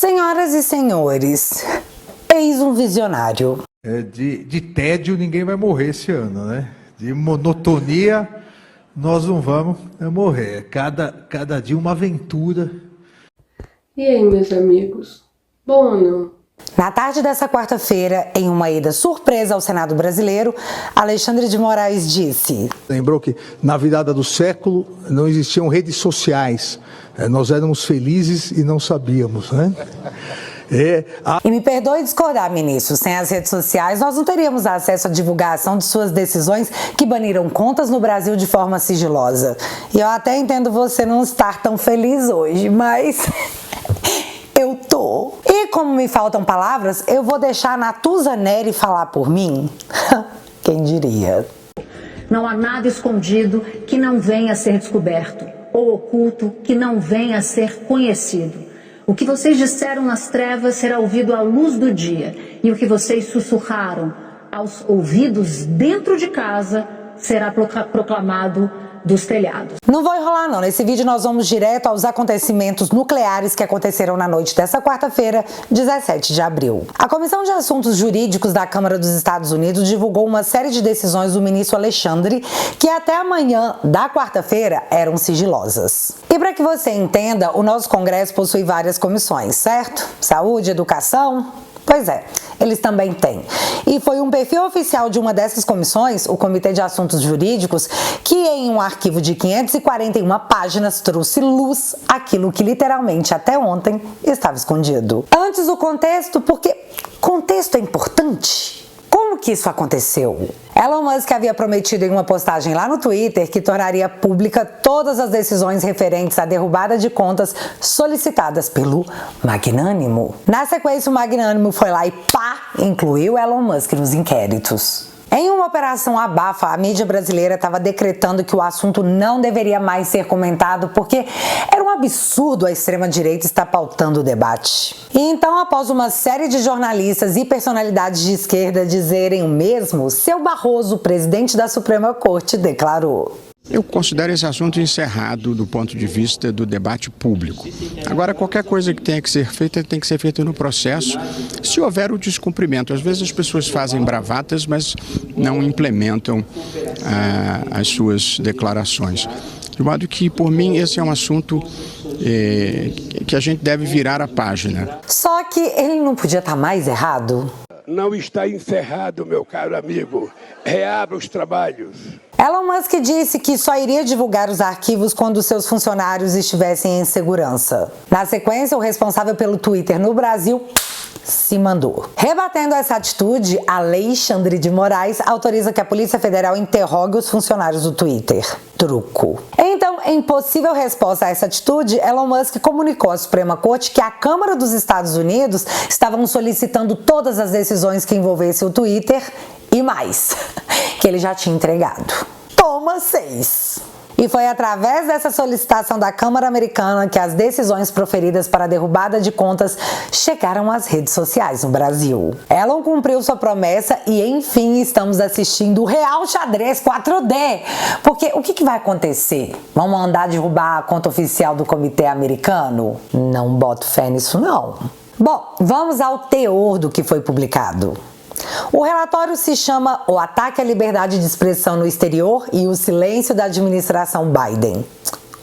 Senhoras e senhores, eis um visionário. De tédio ninguém vai morrer esse ano, né? De monotonia nós não vamos morrer. Cada dia uma aventura. E aí, meus amigos? Bom ou não? Na tarde dessa quarta-feira, em uma ida surpresa ao Senado brasileiro, Alexandre de Moraes disse: Lembrou que na virada do século não existiam redes sociais. Nós éramos felizes e não sabíamos, né? E me perdoe discordar, ministro, sem as redes sociais nós não teríamos acesso à divulgação de suas decisões que baniram contas no Brasil de forma sigilosa. E eu até entendo você não estar tão feliz hoje, mas eu tô. E como me faltam palavras, eu vou deixar a Natuza Neri falar por mim. Quem diria? Não há nada escondido que não venha a ser descoberto, ou oculto que não venha a ser conhecido. O que vocês disseram nas trevas será ouvido à luz do dia, e o que vocês sussurraram aos ouvidos dentro de casa será proclamado dos telhados. Não vou enrolar não, nesse vídeo nós vamos direto aos acontecimentos nucleares que aconteceram na noite dessa quarta-feira, 17 de abril. A Comissão de Assuntos Jurídicos da Câmara dos Estados Unidos divulgou uma série de decisões do ministro Alexandre que até amanhã da quarta-feira eram sigilosas. E para que você entenda, o nosso Congresso possui várias comissões, certo? Saúde, educação... Pois é, eles também têm. E foi um perfil oficial de uma dessas comissões, o Comitê de Assuntos Jurídicos, que em um arquivo de 541 páginas trouxe luz àquilo que literalmente até ontem estava escondido. Antes o contexto, porque contexto é importante. Como que isso aconteceu? Elon Musk havia prometido em uma postagem lá no Twitter que tornaria pública todas as decisões referentes à derrubada de contas solicitadas pelo Magnânimo. Na sequência, o Magnânimo foi lá e incluiu Elon Musk nos inquéritos. Em uma operação abafa, a mídia brasileira estava decretando que o assunto não deveria mais ser comentado porque era um absurdo a extrema-direita estar pautando o debate. E então, após uma série de jornalistas e personalidades de esquerda dizerem o mesmo, seu Barroso, presidente da Suprema Corte, declarou: Eu considero esse assunto encerrado do ponto de vista do debate público. Agora, qualquer coisa que tenha que ser feita, tem que ser feita no processo, se houver o descumprimento. Às vezes as pessoas fazem bravatas, mas não implementam as suas declarações. De modo que, por mim, esse é um assunto que a gente deve virar a página. Só que ele não podia estar mais errado? Não está encerrado, meu caro amigo. Reabra os trabalhos. Elon Musk disse que só iria divulgar os arquivos quando seus funcionários estivessem em segurança. Na sequência, o responsável pelo Twitter no Brasil se mandou. Rebatendo essa atitude, Alexandre de Moraes autoriza que a Polícia Federal interrogue os funcionários do Twitter. Truco. Então, em possível resposta a essa atitude, Elon Musk comunicou à Suprema Corte que a Câmara dos Estados Unidos estavam solicitando todas as decisões que envolvessem o Twitter e mais, que ele já tinha entregado. Toma 6! E foi através dessa solicitação da Câmara Americana que as decisões proferidas para a derrubada de contas chegaram às redes sociais no Brasil. Elon cumpriu sua promessa e, enfim, estamos assistindo o real xadrez 4D. Porque o que vai acontecer? Vão mandar derrubar a conta oficial do Comitê Americano? Não boto fé nisso, não. Bom, vamos ao teor do que foi publicado. O relatório se chama O Ataque à Liberdade de Expressão no Exterior e o Silêncio da Administração Biden.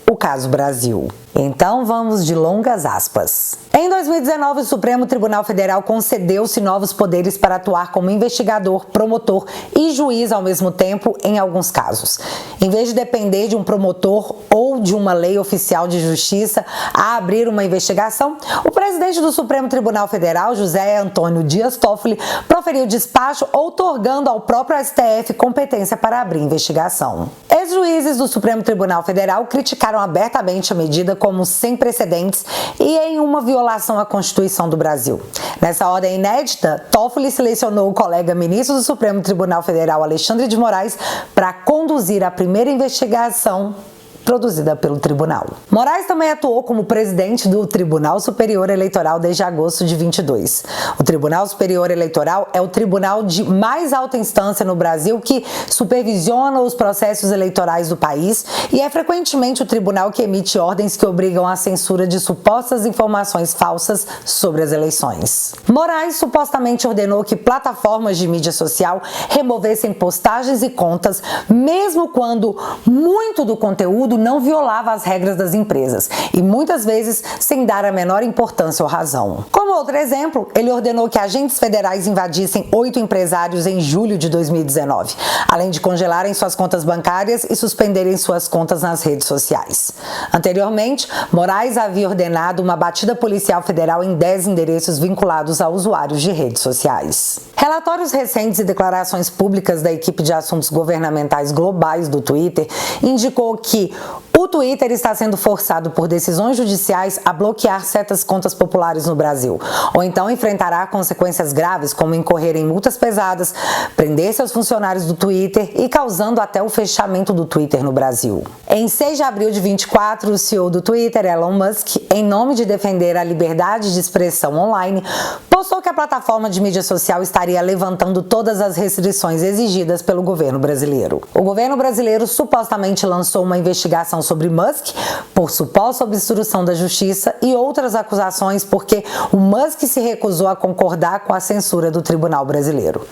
O caso Brasil. Então vamos de longas aspas. Em 2019, o Supremo Tribunal Federal concedeu-se novos poderes para atuar como investigador, promotor e juiz ao mesmo tempo em alguns casos. Em vez de depender de um promotor ou de uma lei oficial de justiça a abrir uma investigação, o presidente do Supremo Tribunal Federal, José Antônio Dias Toffoli, proferiu despacho outorgando ao próprio STF competência para abrir investigação. Ex-juízes do Supremo Tribunal Federal criticaram abertamente a medida como sem precedentes e em uma violação à Constituição do Brasil. Nessa ordem inédita, Toffoli selecionou o colega ministro do Supremo Tribunal Federal, Alexandre de Moraes, para conduzir a primeira investigação produzida pelo tribunal. Moraes também atuou como presidente do Tribunal Superior Eleitoral desde agosto de 22. O Tribunal Superior Eleitoral é o tribunal de mais alta instância no Brasil que supervisiona os processos eleitorais do país e é frequentemente o tribunal que emite ordens que obrigam à censura de supostas informações falsas sobre as eleições. Moraes supostamente ordenou que plataformas de mídia social removessem postagens e contas, mesmo quando muito do conteúdo não violava as regras das empresas e muitas vezes sem dar a menor importância ou razão. Como outro exemplo, ele ordenou que agentes federais invadissem 8 empresários em julho de 2019, além de congelarem suas contas bancárias e suspenderem suas contas nas redes sociais. Anteriormente, Moraes havia ordenado uma batida policial federal em 10 endereços vinculados a usuários de redes sociais. Relatórios recentes e declarações públicas da equipe de assuntos governamentais globais do Twitter indicou que o Twitter está sendo forçado por decisões judiciais a bloquear certas contas populares no Brasil, ou então enfrentará consequências graves como incorrer em multas pesadas, prender seus funcionários do Twitter e causando até o fechamento do Twitter no Brasil. Em 6 de abril de 2024, o CEO do Twitter, Elon Musk, em nome de defender a liberdade de expressão online, postou que a plataforma de mídia social estaria levantando todas as restrições exigidas pelo governo brasileiro. O governo brasileiro supostamente lançou uma investigação sobre Musk por suposta obstrução da justiça e outras acusações porque o Musk se recusou a concordar com a censura do Tribunal Brasileiro,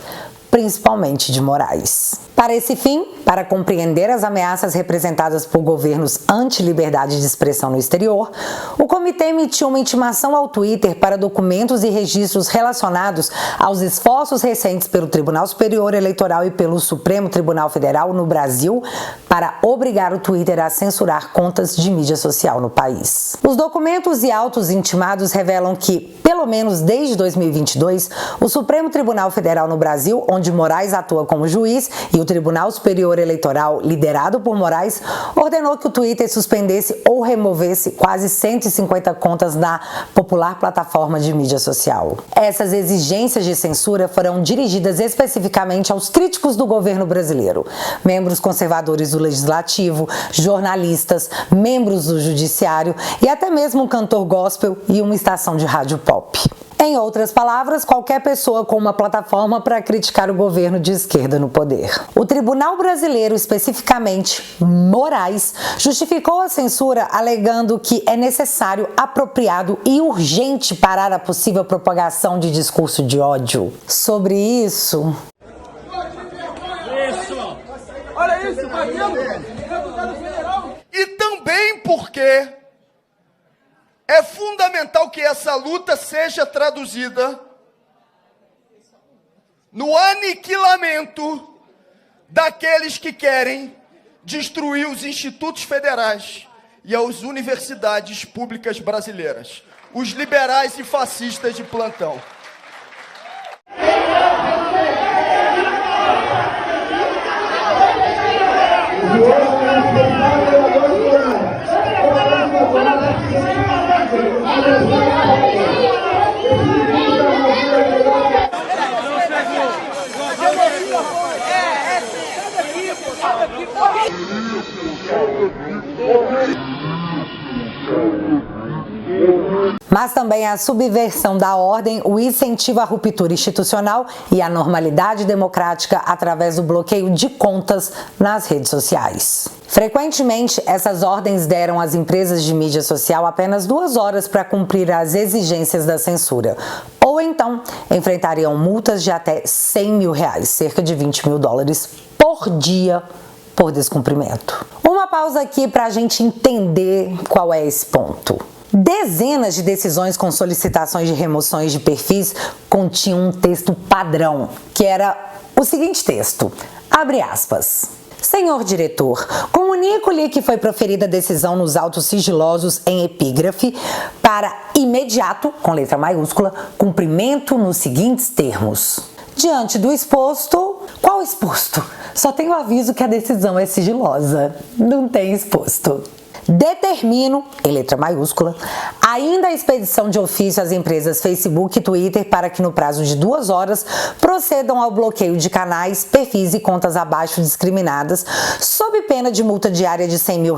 principalmente de Moraes. Para esse fim, para compreender as ameaças representadas por governos anti-liberdade de expressão no exterior, o comitê emitiu uma intimação ao Twitter para documentos e registros relacionados aos esforços recentes pelo Tribunal Superior Eleitoral e pelo Supremo Tribunal Federal no Brasil para obrigar o Twitter a censurar contas de mídia social no país. Os documentos e autos intimados revelam que, pelo menos desde 2022, o Supremo Tribunal Federal no Brasil, onde Moraes atua como juiz, e o Tribunal Superior Eleitoral, liderado por Moraes, ordenou que o Twitter suspendesse ou removesse quase 150 contas na popular plataforma de mídia social. Essas exigências de censura foram dirigidas especificamente aos críticos do governo brasileiro, membros conservadores do Legislativo, jornalistas, membros do Judiciário e até mesmo um cantor gospel e uma estação de rádio pop. Em outras palavras, qualquer pessoa com uma plataforma para criticar o governo de esquerda no poder. O Tribunal Brasileiro, especificamente Moraes, justificou a censura alegando que é necessário, apropriado e urgente parar a possível propagação de discurso de ódio. Sobre isso... Olha isso, e também porque é fundamental que essa luta seja traduzida no aniquilamento daqueles que querem destruir os institutos federais e as universidades públicas brasileiras, os liberais e fascistas de plantão. Mas também a subversão da ordem, o incentivo à ruptura institucional e à normalidade democrática através do bloqueio de contas nas redes sociais. Frequentemente, essas ordens deram às empresas de mídia social apenas 2 horas para cumprir as exigências da censura, ou então enfrentariam multas de até R$100 mil, cerca de $20 mil por dia, por descumprimento. Uma pausa aqui para a gente entender qual é esse ponto. Dezenas de decisões com solicitações de remoções de perfis continham um texto padrão, que era o seguinte texto, abre aspas. Senhor diretor, comunico-lhe que foi proferida a decisão nos autos sigilosos em epígrafe para imediato, com letra maiúscula, cumprimento nos seguintes termos. Diante do exposto, qual exposto? Só tem o aviso que a decisão é sigilosa, não tem exposto. Determino, em letra maiúscula, ainda a expedição de ofício às empresas Facebook e Twitter para que no prazo de 2 horas procedam ao bloqueio de canais, perfis e contas abaixo discriminadas, sob pena de multa diária de R$100 mil,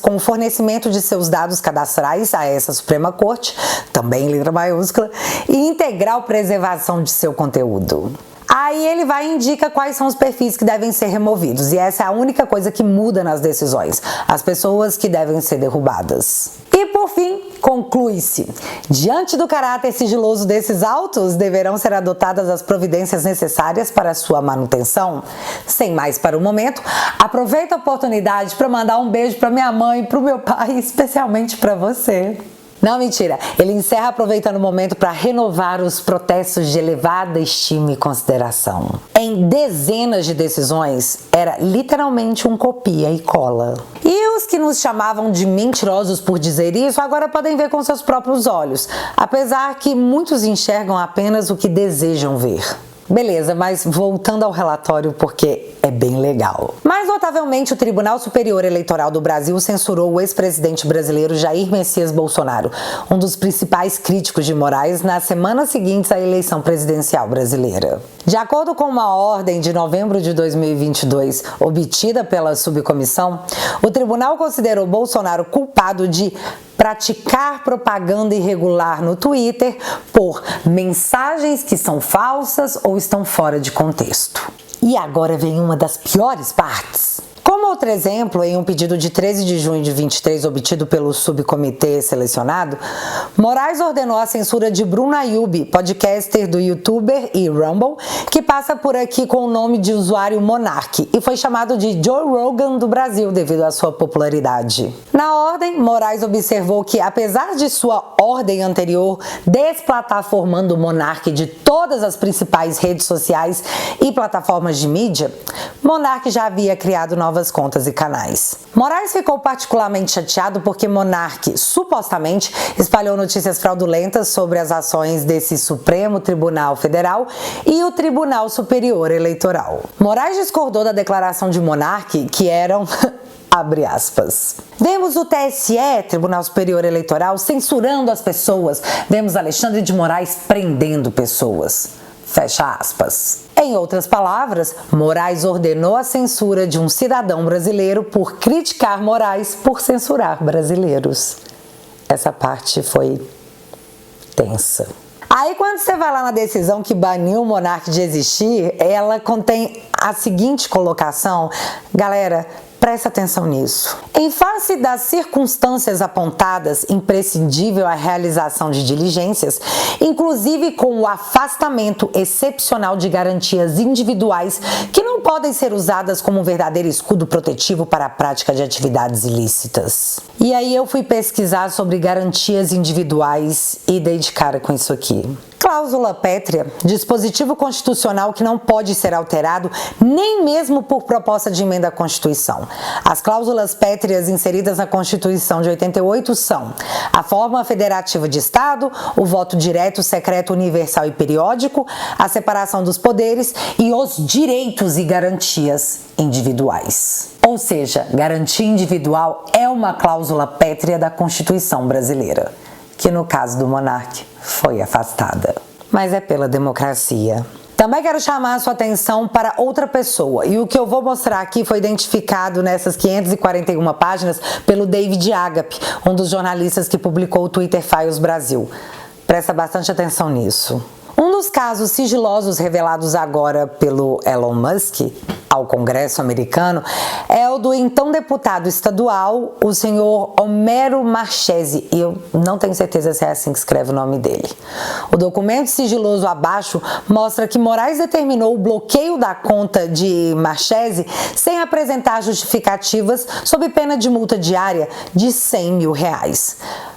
com o fornecimento de seus dados cadastrais a essa Suprema Corte, também em letra maiúscula, e integral preservação de seu conteúdo. Aí ele vai e indica quais são os perfis que devem ser removidos, e essa é a única coisa que muda nas decisões, as pessoas que devem ser derrubadas. E por fim, conclui-se: diante do caráter sigiloso desses autos, deverão ser adotadas as providências necessárias para sua manutenção. Sem mais para o momento, aproveito a oportunidade para mandar um beijo para minha mãe, para o meu pai, especialmente para você. Não, mentira. Ele encerra aproveitando o momento para renovar os protestos de elevada estima e consideração. Em dezenas de decisões, era literalmente um copia e cola. E os que nos chamavam de mentirosos por dizer isso, agora podem ver com seus próprios olhos, apesar que muitos enxergam apenas o que desejam ver. Beleza, mas voltando ao relatório porque é bem legal. Mais notavelmente, o Tribunal Superior Eleitoral do Brasil censurou o ex-presidente brasileiro Jair Messias Bolsonaro, um dos principais críticos de Moraes, nas semanas seguintes à eleição presidencial brasileira. De acordo com uma ordem de novembro de 2022 obtida pela subcomissão, o tribunal considerou Bolsonaro culpado de praticar propaganda irregular no Twitter por mensagens que são falsas ou estão fora de contexto. E agora vem uma das piores partes. Como outro exemplo, em um pedido de 13 de junho de 23 obtido pelo subcomitê selecionado, Moraes ordenou a censura de Bruno Ayub, podcaster do YouTuber e Rumble, que passa por aqui com o nome de usuário Monark e foi chamado de Joe Rogan do Brasil devido à sua popularidade. Na ordem, Moraes observou que, apesar de sua ordem anterior desplataformando o Monark de todas as principais redes sociais e plataformas de mídia, Monark já havia criado novas contas e canais. Moraes ficou particularmente chateado porque Monark, supostamente, espalhou notícias fraudulentas sobre as ações desse Supremo Tribunal Federal e o Tribunal Superior Eleitoral. Moraes discordou da declaração de Monark, que eram... abre aspas. Vemos o TSE, Tribunal Superior Eleitoral, censurando as pessoas. Vemos Alexandre de Moraes prendendo pessoas. Fecha aspas. Em outras palavras, Moraes ordenou a censura de um cidadão brasileiro por criticar Moraes por censurar brasileiros. Essa parte foi tensa. Aí quando você vai lá na decisão que baniu o Monark de existir, ela contém a seguinte colocação. Galera, presta atenção nisso. Em face das circunstâncias apontadas, imprescindível a realização de diligências, inclusive com o afastamento excepcional de garantias individuais que não podem ser usadas como um verdadeiro escudo protetivo para a prática de atividades ilícitas. E aí eu fui pesquisar sobre garantias individuais e dei de cara com isso aqui. Cláusula pétrea, dispositivo constitucional que não pode ser alterado nem mesmo por proposta de emenda à Constituição. As cláusulas pétreas inseridas na Constituição de 88 são a forma federativa de Estado, o voto direto, secreto, universal e periódico, a separação dos poderes e os direitos e garantias individuais. Ou seja, garantia individual é uma cláusula pétrea da Constituição brasileira, que no caso do Monark foi afastada. Mas é pela democracia. Também quero chamar a sua atenção para outra pessoa, e o que eu vou mostrar aqui foi identificado nessas 541 páginas pelo David Agape, um dos jornalistas que publicou o Twitter Files Brasil. Presta bastante atenção nisso. Um dos casos sigilosos revelados agora pelo Elon Musk ao Congresso americano é o do então deputado estadual, o senhor Homero Marchese, e eu não tenho certeza se é assim que escreve o nome dele. O documento sigiloso abaixo mostra que Moraes determinou o bloqueio da conta de Marchese sem apresentar justificativas sob pena de multa diária de R$100 mil.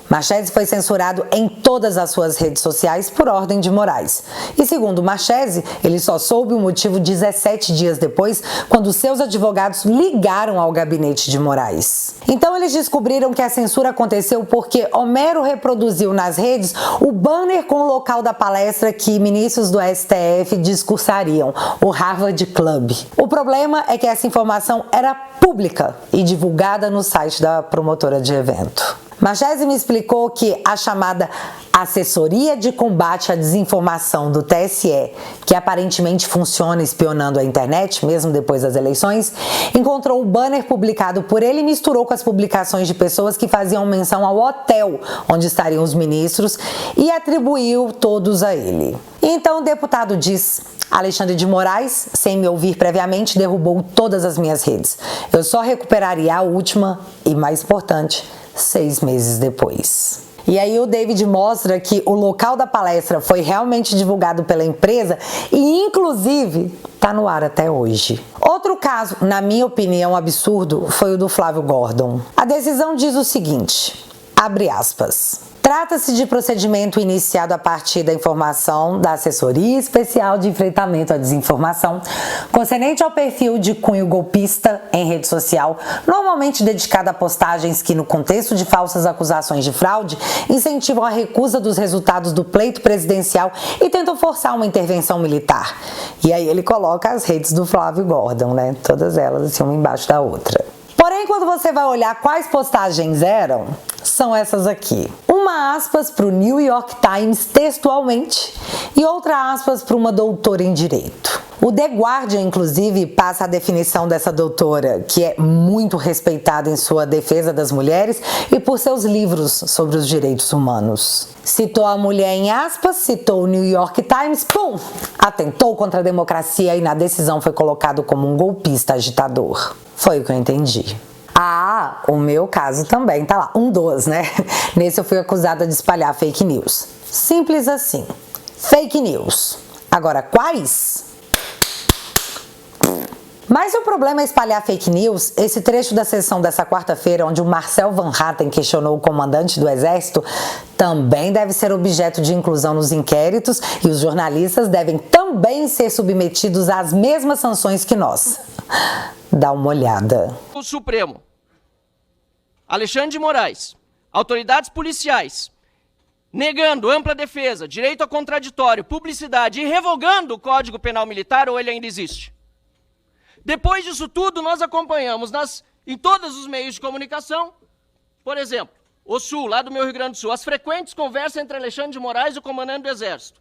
Marchese foi censurado em todas as suas redes sociais por ordem de Moraes. E segundo Marchese, ele só soube o motivo 17 dias depois, quando seus advogados ligaram ao gabinete de Moraes. Então eles descobriram que a censura aconteceu porque Homero reproduziu nas redes o banner com o local da palestra que ministros do STF discursariam, o Harvard Club. O problema é que essa informação era pública e divulgada no site da promotora de evento. Marchese me explicou que a chamada Assessoria de Combate à Desinformação do TSE, que aparentemente funciona espionando a internet, mesmo depois das eleições, encontrou o banner publicado por ele e misturou com as publicações de pessoas que faziam menção ao hotel onde estariam os ministros e atribuiu todos a ele. Então o deputado diz: Alexandre de Moraes, sem me ouvir previamente, derrubou todas as minhas redes. Eu só recuperaria a última e, mais importante, 6 meses depois. E aí o David mostra que o local da palestra foi realmente divulgado pela empresa e, inclusive, está no ar até hoje. Outro caso, na minha opinião, absurdo, foi o do Flávio Gordon. A decisão diz o seguinte, abre aspas: trata-se de procedimento iniciado a partir da informação da Assessoria Especial de Enfrentamento à Desinformação, concernente ao perfil de cunho golpista em rede social, normalmente dedicado a postagens que, no contexto de falsas acusações de fraude, incentivam a recusa dos resultados do pleito presidencial e tentam forçar uma intervenção militar. E aí ele coloca as redes do Flávio Gordon, né? Todas elas, assim, uma embaixo da outra. Porém, quando você vai olhar quais postagens eram, são essas aqui. Uma aspas para o New York Times textualmente e outra aspas para uma doutora em Direito. O The Guardian, inclusive, passa a definição dessa doutora, que é muito respeitada em sua defesa das mulheres e por seus livros sobre os direitos humanos. Citou a mulher em aspas, citou o New York Times, pum! Atentou contra a democracia e na decisão foi colocado como um golpista agitador. Foi o que eu entendi. Ah, o meu caso também tá lá, um dos, né? Nesse eu fui acusada de espalhar fake news. Simples assim. Fake news. Agora, quais? Mas o problema é espalhar fake news. Esse trecho da sessão dessa quarta-feira, onde o Marcel Van Hatten questionou o comandante do Exército, também deve ser objeto de inclusão nos inquéritos e os jornalistas devem também ser submetidos às mesmas sanções que nós. Dá uma olhada. O Supremo, Alexandre de Moraes, autoridades policiais, negando ampla defesa, direito a contraditório, publicidade e revogando o Código Penal Militar, ou ele ainda existe? Depois disso tudo, nós acompanhamos em todos os meios de comunicação, por exemplo, o Sul, lá do meu Rio Grande do Sul, as frequentes conversas entre Alexandre de Moraes e o comandante do Exército.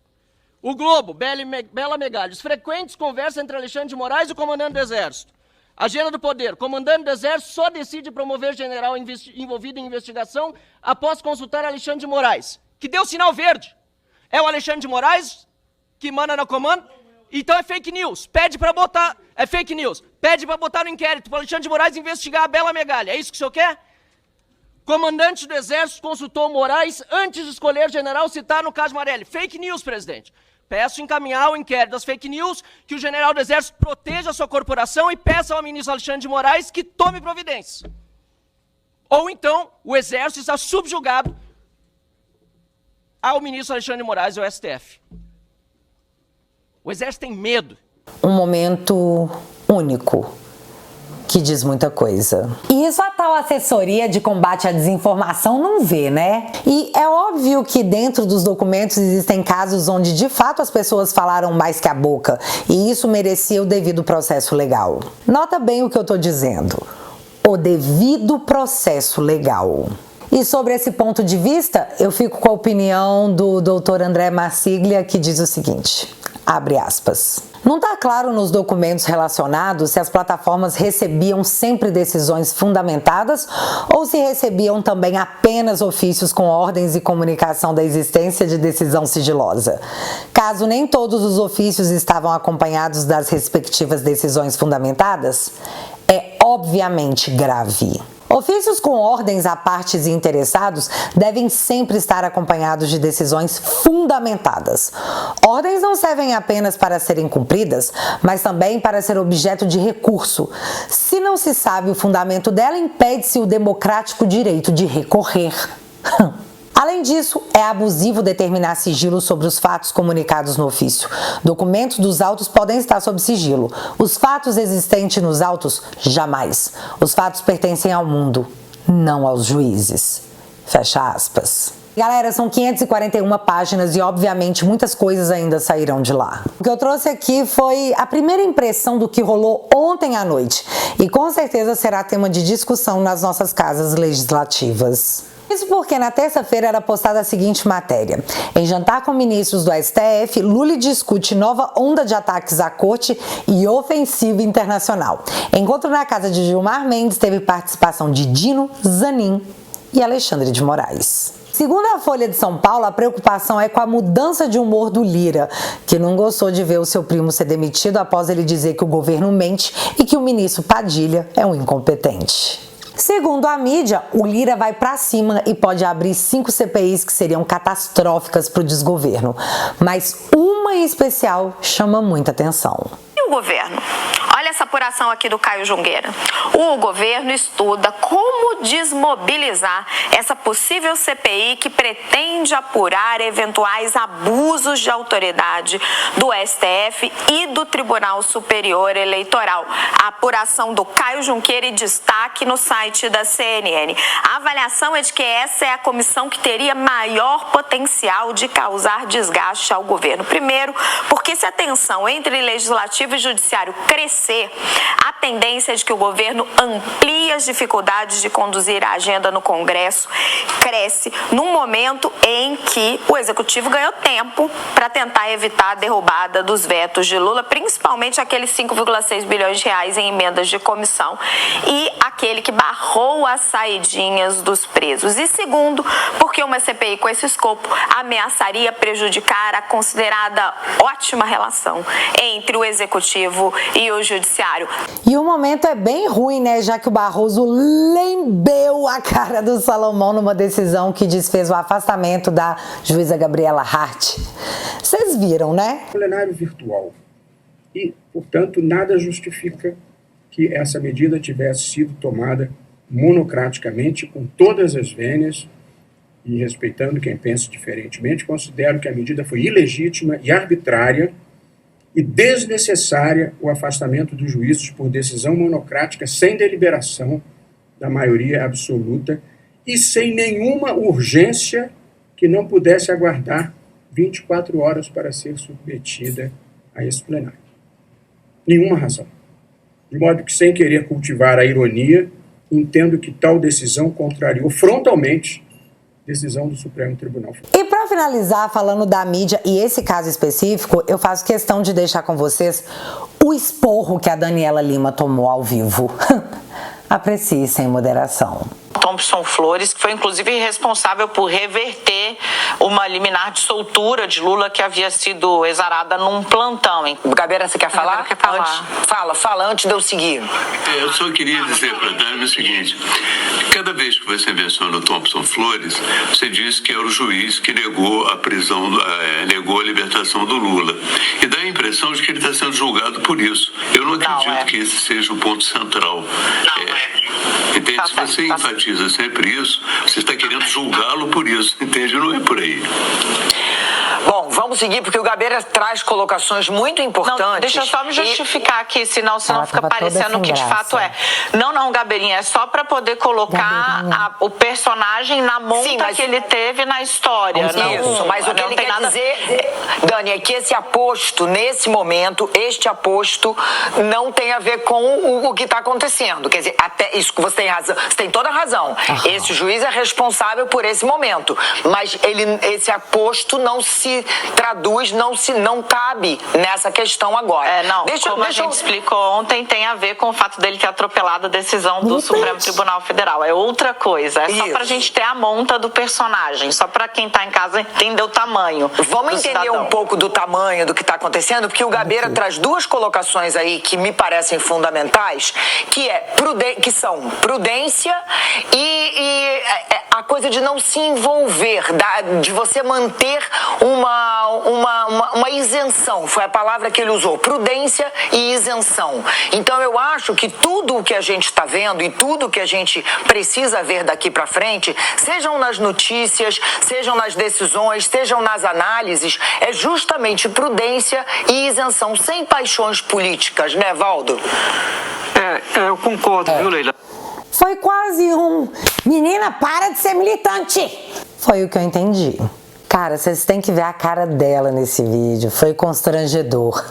O Globo, Bela Megalhos, frequentes conversas entre Alexandre de Moraes e o comandante do Exército. Agenda do Poder, comandante do Exército só decide promover general envolvido em investigação após consultar Alexandre de Moraes, que deu sinal verde. É o Alexandre de Moraes que manda no comando? Então é fake news, pede para botar, é fake news, pede para botar no inquérito, para Alexandre de Moraes investigar a Bela Megalha, é isso que o senhor quer? Comandante do Exército consultou Moraes antes de escolher general citar no caso Marelli, fake news, presidente. Peço encaminhar o inquérito das fake news, que o general do Exército proteja a sua corporação e peça ao ministro Alexandre de Moraes que tome providências. Ou então, o Exército está subjugado ao ministro Alexandre de Moraes e ao STF. O Exército tem medo. Um momento único, que diz muita coisa. E isso a tal assessoria de combate à desinformação não vê, né? E é óbvio que dentro dos documentos existem casos onde de fato as pessoas falaram mais que a boca, e isso merecia o devido processo legal. Nota bem o que eu tô dizendo. O devido processo legal. E sobre esse ponto de vista, eu fico com a opinião do Dr. André Marsiglia, que diz o seguinte, abre aspas, não está claro nos documentos relacionados se as plataformas recebiam sempre decisões fundamentadas ou se recebiam também apenas ofícios com ordens e comunicação da existência de decisão sigilosa. Caso nem todos os ofícios estavam acompanhados das respectivas decisões fundamentadas, é obviamente grave. Ofícios com ordens a partes e interessados devem sempre estar acompanhados de decisões fundamentadas. Ordens não servem apenas para serem cumpridas, mas também para ser objeto de recurso. Se não se sabe o fundamento dela, impede-se o democrático direito de recorrer. Além disso, é abusivo determinar sigilo sobre os fatos comunicados no ofício. Documentos dos autos podem estar sob sigilo. Os fatos existentes nos autos, jamais. Os fatos pertencem ao mundo, não aos juízes. Fecha aspas. Galera, são 541 páginas e, obviamente, muitas coisas ainda sairão de lá. O que eu trouxe aqui foi a primeira impressão do que rolou ontem à noite e, com certeza, será tema de discussão nas nossas casas legislativas. Isso porque na terça-feira era postada a seguinte matéria. Em jantar com ministros do STF, Lula discute nova onda de ataques à corte e ofensiva internacional. Encontro na casa de Gilmar Mendes teve participação de Dino, Zanin e Alexandre de Moraes. Segundo a Folha de São Paulo, a preocupação é com a mudança de humor do Lira, que não gostou de ver o seu primo ser demitido após ele dizer que o governo mente e que o ministro Padilha é um incompetente. Segundo a mídia, o Lira vai pra cima e pode abrir 5 CPIs que seriam catastróficas para o desgoverno. Mas uma em especial chama muita atenção. E o governo? Olha essa apuração aqui do Caio Junqueira. O governo estuda como desmobilizar essa possível CPI que pretende apurar eventuais abusos de autoridade do STF e do Tribunal Superior Eleitoral. A apuração do Caio Junqueira e destaque no site da CNN. A avaliação é de que essa é a comissão que teria maior potencial de causar desgaste ao governo. Primeiro, porque se a tensão entre legislativo e judiciário crescer, a tendência é de que o governo amplie as dificuldades de conduzir a agenda no Congresso, cresce num momento em que o Executivo ganhou tempo para tentar evitar a derrubada dos vetos de Lula, principalmente aqueles 5,6 bilhões de reais em emendas de comissão e aquele que barrou as saidinhas dos presos. E segundo, porque uma CPI com esse escopo ameaçaria prejudicar a considerada ótima relação entre o Executivo e o Judiciário. E o momento é bem ruim, né? Já que o Barroso lambeu a cara do Salomão numa decisão que desfez o afastamento da juíza Gabriela Hart. Vocês viram, né? Plenário virtual. E, portanto, nada justifica que essa medida tivesse sido tomada monocraticamente, com todas as vênias, e respeitando quem pensa diferentemente, considero que a medida foi ilegítima e arbitrária e desnecessária o afastamento dos juízes por decisão monocrática sem deliberação da maioria absoluta e sem nenhuma urgência que não pudesse aguardar 24 horas para ser submetida a esse plenário. Nenhuma razão. De modo que, sem querer cultivar a ironia, entendo que tal decisão contrariou frontalmente decisão do Supremo Tribunal Federal. E para finalizar, falando da mídia e esse caso específico, eu faço questão de deixar com vocês o esporro que a Daniela Lima tomou ao vivo. Aprecie sem moderação. Thompson Flores, que foi inclusive responsável por reverter uma liminar de soltura de Lula que havia sido exarada num plantão. Hein? Gabriela, você quer falar? Quer falar. Fala antes de eu seguir. Eu só queria dizer para a Dani o seguinte: cada vez que você menciona o Thompson Flores, você diz que era o juiz que negou a prisão, negou a libertação do Lula. E dá a impressão de que ele está sendo julgado por isso. Eu não acredito que esse seja o ponto central. Entende? Se você enfatiza sempre isso, você está querendo julgá-lo por isso, entende? Não é por aí. Bom, vamos seguir, porque o Gabeira traz colocações muito importantes. Não, deixa eu só me justificar aqui, senão fica parecendo que de fato é. Não, Gabeirinha, é só para poder colocar o personagem na monta que ele teve na história. Isso, mas o que ele quer dizer, Dani, é que esse aposto, nesse momento, este aposto não tem a ver com o que está acontecendo. Quer dizer, até isso que você tem razão, você tem toda a razão. Esse juiz é responsável por esse momento, mas esse aposto não se traduz, não cabe nessa questão agora. Como a gente explicou ontem, tem a ver com o fato dele ter atropelado a decisão do Supremo Tribunal Federal. É outra coisa. É só pra gente ter a monta do personagem, só pra quem tá em casa entender o tamanho. Vamos entender um pouco do tamanho do que tá acontecendo, porque o Gabeira traz duas colocações aí que me parecem fundamentais, que são prudência e a coisa de não se envolver, de você manter uma uma isenção, foi a palavra que ele usou, prudência e isenção. Então eu acho que tudo o que a gente está vendo e tudo o que a gente precisa ver daqui para frente, sejam nas notícias, sejam nas decisões, sejam nas análises, é justamente prudência e isenção, sem paixões políticas, né, Valdo? Eu concordo, viu, Leila? Foi quase um... Menina, para de ser militante! Foi o que eu entendi. Cara, vocês têm que ver a cara dela nesse vídeo. Foi constrangedor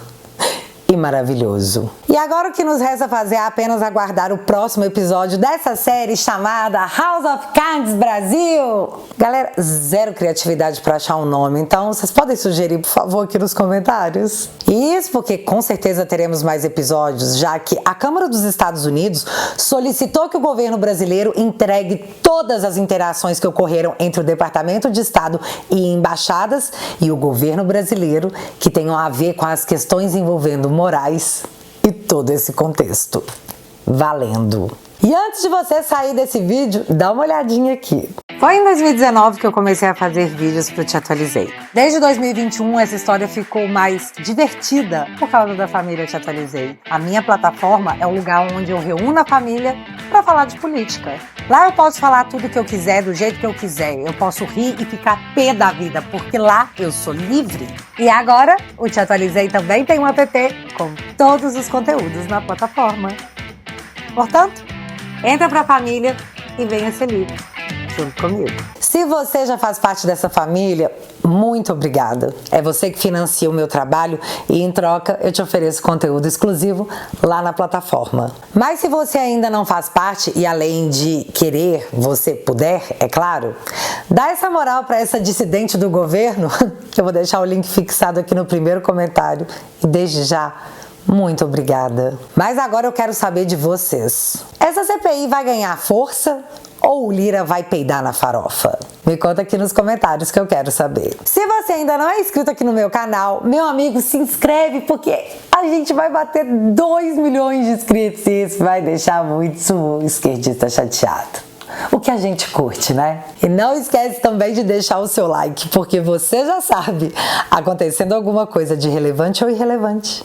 e maravilhoso. E agora o que nos resta fazer é apenas aguardar o próximo episódio dessa série chamada House of Cards Brasil. Galera, zero criatividade para achar um nome, então vocês podem sugerir, por favor, aqui nos comentários. Isso porque com certeza teremos mais episódios, já que a Câmara dos Estados Unidos solicitou que o governo brasileiro entregue todas as interações que ocorreram entre o Departamento de Estado e embaixadas e o governo brasileiro que tenham a ver com as questões envolvendo Moraes e todo esse contexto. Valendo! E antes de você sair desse vídeo, dá uma olhadinha aqui. Foi em 2019 que eu comecei a fazer vídeos pro Te Atualizei. Desde 2021, essa história ficou mais divertida por causa da família Te Atualizei. A minha plataforma é o lugar onde eu reúno a família para falar de política. Lá eu posso falar tudo que eu quiser, do jeito que eu quiser. Eu posso rir e ficar pé da vida, porque lá eu sou livre. E agora, o Te Atualizei também tem um app com todos os conteúdos na plataforma. Portanto, entra pra família e venha ser livre junto comigo. Se você já faz parte dessa família, muito obrigada. É você que financia o meu trabalho e em troca eu te ofereço conteúdo exclusivo lá na plataforma. Mas se você ainda não faz parte e além de querer, você puder, é claro, dá essa moral para essa dissidente do governo, que eu vou deixar o link fixado aqui no primeiro comentário. E desde já, muito obrigada. Mas agora eu quero saber de vocês. Essa CPI vai ganhar força ou o Lira vai peidar na farofa? Me conta aqui nos comentários que eu quero saber. Se você ainda não é inscrito aqui no meu canal, meu amigo, se inscreve porque a gente vai bater 2 milhões de inscritos e isso vai deixar muito esquerdista chateado. O que a gente curte, né? E não esquece também de deixar o seu like, porque você já sabe, acontecendo alguma coisa de relevante ou irrelevante,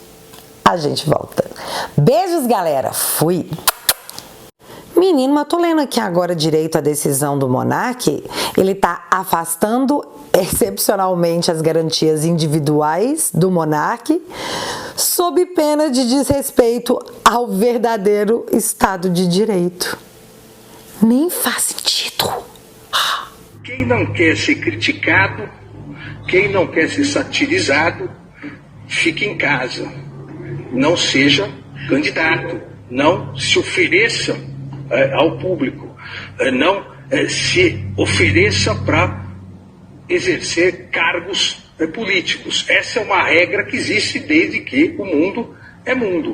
a gente volta. Beijos, galera. Fui. Menino, mas tô lendo aqui agora direito a decisão do Monark. Ele tá afastando excepcionalmente as garantias individuais do Monark sob pena de desrespeito ao verdadeiro Estado de Direito. Nem faz sentido. Quem não quer ser criticado, quem não quer ser satirizado, fique em casa. Não seja candidato, não se ofereça ao público, não se ofereça para exercer cargos políticos. Essa é uma regra que existe desde que o mundo é mundo.